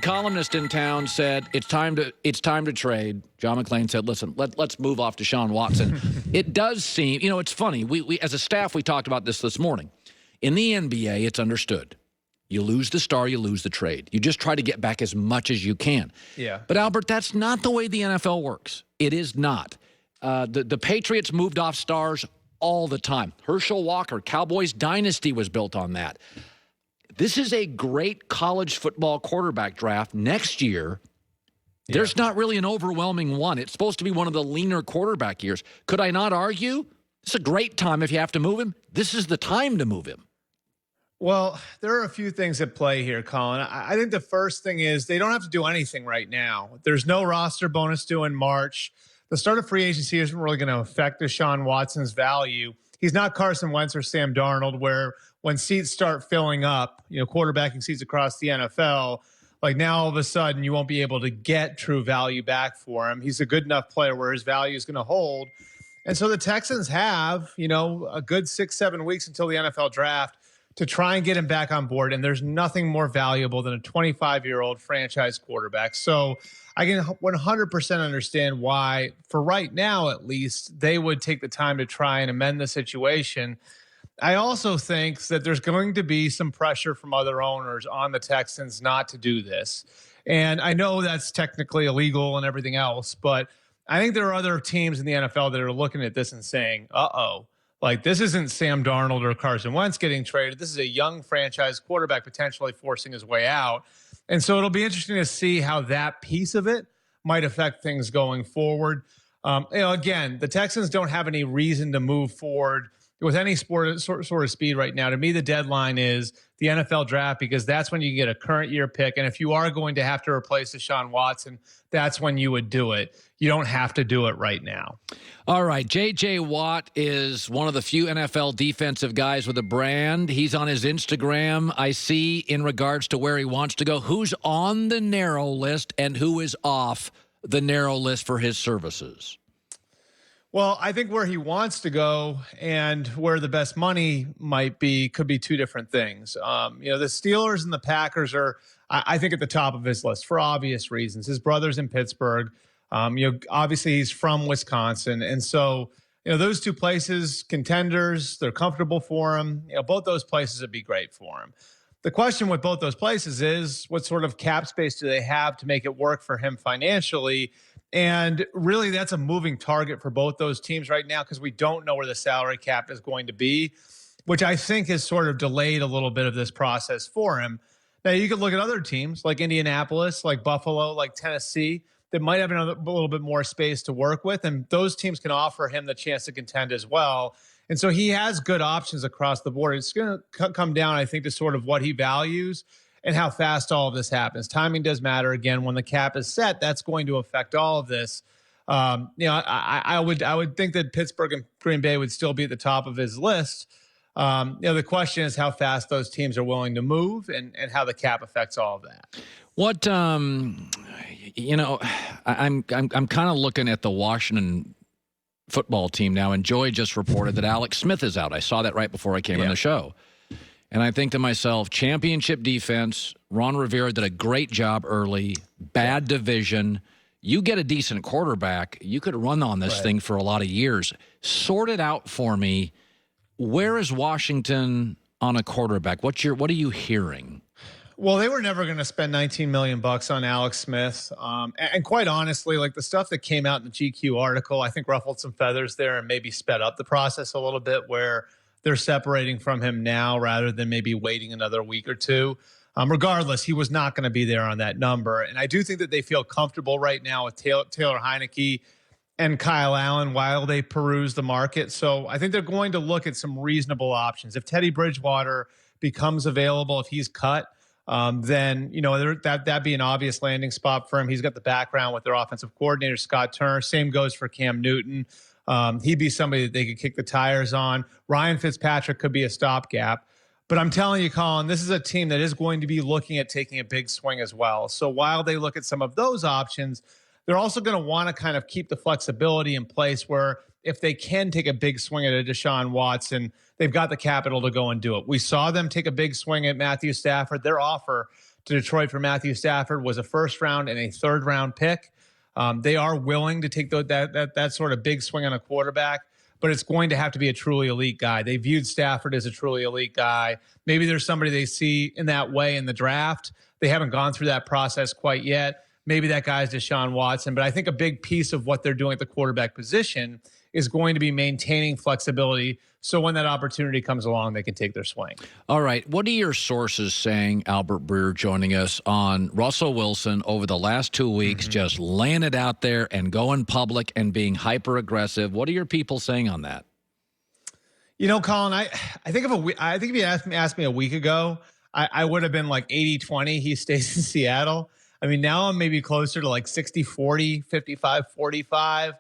Columnist in town said it's time to trade. John McClain said, listen, let's move off Deshaun Watson. It does seem, it's funny. We as a staff, we talked about this morning. In the NBA, it's understood. You lose the star, you lose the trade. You just try to get back as much as you can. Yeah. But, Albert, that's not the way the NFL works. It is not. The Patriots moved off stars all the time. Herschel Walker, Cowboys dynasty was built on that. This is a great college football quarterback draft next year. There's not really an overwhelming one. It's supposed to be one of the leaner quarterback years. Could I not argue? It's a great time if you have to move him. This is the time to move him. Well, there are a few things at play here, Colin. I think the first thing is they don't have to do anything right now. There's no roster bonus due in March. The start of free agency isn't really going to affect Deshaun Watson's value. He's not Carson Wentz or Sam Darnold, where when seats start filling up, quarterbacking seats across the NFL, like now all of a sudden you won't be able to get true value back for him. He's a good enough player where his value is going to hold. And so the Texans have, a good 6-7 weeks until the NFL draft to try and get him back on board. And there's nothing more valuable than a 25-year-old franchise quarterback. So I can 100% understand why, for right now at least, they would take the time to try and amend the situation. I also think that there's going to be some pressure from other owners on the Texans not to do this. And I know that's technically illegal and everything else, but I think there are other teams in the NFL that are looking at this and saying, like this isn't Sam Darnold or Carson Wentz getting traded. This is a young franchise quarterback potentially forcing his way out. And so it'll be interesting to see how that piece of it might affect things going forward. Again, the Texans don't have any reason to move forward with any sort of speed right now. To me, the deadline is the NFL draft because that's when you get a current year pick. And if you are going to have to replace Deshaun Watson, that's when you would do it. You don't have to do it right now. All right. J.J. Watt is one of the few NFL defensive guys with a brand. He's on his Instagram, I see, in regards to where he wants to go. Who's on the narrow list and who is off the narrow list for his services? Well, I think where he wants to go and where the best money might be could be two different things. The Steelers and the Packers are, I think, at the top of his list for obvious reasons. His brother's in Pittsburgh. Obviously he's from Wisconsin. And so, those two places, contenders, they're comfortable for him. Both those places would be great for him. The question with both those places is what sort of cap space do they have to make it work for him financially? And really, that's a moving target for both those teams right now because we don't know where the salary cap is going to be, which I think has sort of delayed a little bit of this process for him. Now, you could look at other teams like Indianapolis, like Buffalo, like Tennessee, that might have a little bit more space to work with, and those teams can offer him the chance to contend as well. And so he has good options across the board. It's going to come down, I think, to sort of what he values and how fast all of this happens. Timing does matter. Again, when the cap is set, that's going to affect all of this. I would think that Pittsburgh and Green Bay would still be at the top of his list. The question is how fast those teams are willing to move and how the cap affects all of that. What I'm kind of looking at the Washington football team now, and Joy just reported that Alex Smith is out. I saw that right before I came on the show. And I think to myself, championship defense, Ron Rivera did a great job early, bad division. You get a decent quarterback, you could run on this thing for a lot of years. Sort it out for me. Where is Washington on a quarterback? What are you hearing? Well, they were never going to spend $19 million on Alex Smith. And quite honestly, like the stuff that came out in the GQ article, I think ruffled some feathers there and maybe sped up the process a little bit where they're separating from him now rather than maybe waiting another week or two. Regardless, he was not going to be there on that number. And I do think that they feel comfortable right now with Taylor Heineke and Kyle Allen while they peruse the market. So I think they're going to look at some reasonable options. If Teddy Bridgewater becomes available, if he's cut, then, that'd be an obvious landing spot for him. He's got the background with their offensive coordinator, Scott Turner. Same goes for Cam Newton. He'd be somebody that they could kick the tires on. Ryan Fitzpatrick could be a stopgap. But I'm telling you, Colin, this is a team that is going to be looking at taking a big swing as well. So while they look at some of those options, they're also going to want to kind of keep the flexibility in place where if they can take a big swing at a Deshaun Watson, they've got the capital to go and do it. We saw them take a big swing at Matthew Stafford. Their offer to Detroit for Matthew Stafford was a first round and a third round pick. They are willing to take that sort of big swing on a quarterback, but it's going to have to be a truly elite guy. They viewed Stafford as a truly elite guy. Maybe there's somebody they see in that way in the draft. They haven't gone through that process quite yet. Maybe that guy's Deshaun Watson, but I think a big piece of what they're doing at the quarterback position is going to be maintaining flexibility so when that opportunity comes along, they can take their swing. All right. What are your sources saying, Albert Breer joining us, on Russell Wilson over the last 2 weeks, just laying it out there and going public and being hyper-aggressive? What are your people saying on that? You know, Colin, I think if you asked me a week ago, I would have been like 80-20. He stays in Seattle. I mean, now I'm maybe closer to like 60-40, 55-45.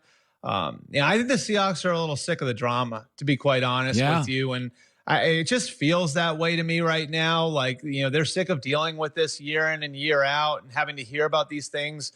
I think the Seahawks are a little sick of the drama, to be quite honest with you. And it just feels that way to me right now. Like, they're sick of dealing with this year in and year out and having to hear about these things,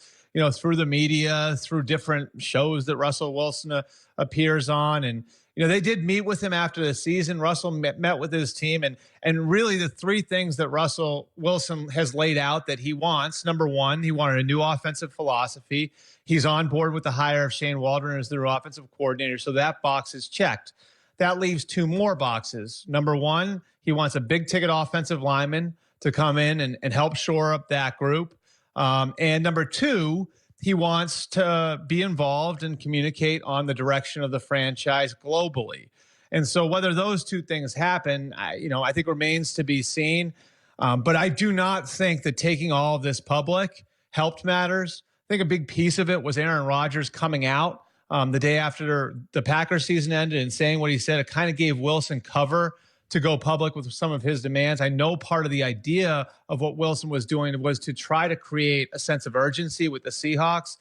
through the media, through different shows that Russell Wilson appears on. And, they did meet with him after the season. Russell met with his team. And really the three things that Russell Wilson has laid out that he wants. Number one, he wanted a new offensive philosophy. He's on board with the hire of Shane Waldron as their offensive coordinator. So that box is checked. That leaves two more boxes. Number one, he wants a big ticket offensive lineman to come in and help shore up that group. And number two, he wants to be involved and communicate on the direction of the franchise globally. And so whether those two things happen, I think remains to be seen. But I do not think that taking all of this public helped matters. I think a big piece of it was Aaron Rodgers coming out the day after the Packers season ended and saying what he said. It kind of gave Wilson cover to go public with some of his demands. I know part of the idea of what Wilson was doing was to try to create a sense of urgency with the Seahawks.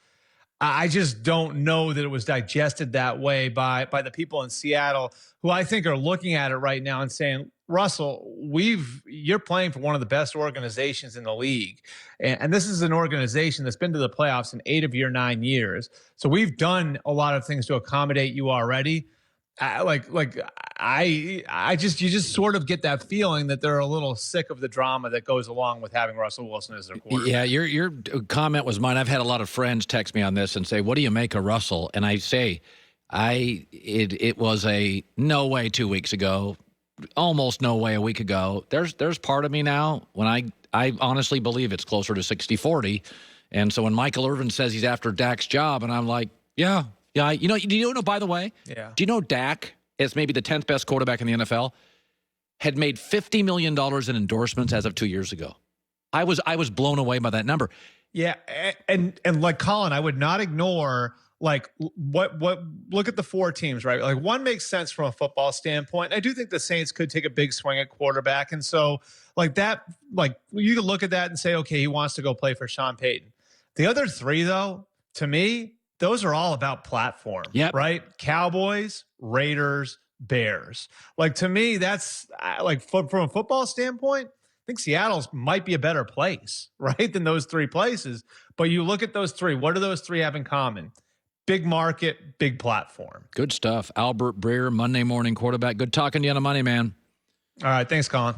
I just don't know that it was digested that way by the people in Seattle, who I think are looking at it right now and saying, Russell, you're playing for one of the best organizations in the league. And this is an organization that's been to the playoffs in 8 of your 9 years. So we've done a lot of things to accommodate you already. You just sort of get that feeling that they're a little sick of the drama that goes along with having Russell Wilson as their quarterback. Yeah, your comment was mine. I've had a lot of friends text me on this and say, "What do you make of Russell?" And I say, it was a no way 2 weeks ago, almost no way a week ago. There's part of me now when I honestly believe it's closer to 60-40. And so when Michael Irvin says he's after Dak's job, and I'm like, yeah. Do you know, by the way, do you know Dak, as maybe the 10th best quarterback in the NFL, had made $50 million in endorsements as of 2 years ago? I was blown away by that number. Yeah. And like Colin, I would not ignore what look at the four teams, right? Like one makes sense from a football standpoint. I do think the Saints could take a big swing at quarterback. And so you can look at that and say, okay, he wants to go play for Sean Payton. The other three, though, to me, those are all about platform, right? Cowboys, Raiders, Bears. Like, to me, that's from a football standpoint, I think Seattle's might be a better place, right, than those three places. But you look at those three, what do those three have in common? Big market, big platform. Good stuff. Albert Breer, Monday Morning Quarterback. Good talking to you on a Monday, man. All right. Thanks, Colin.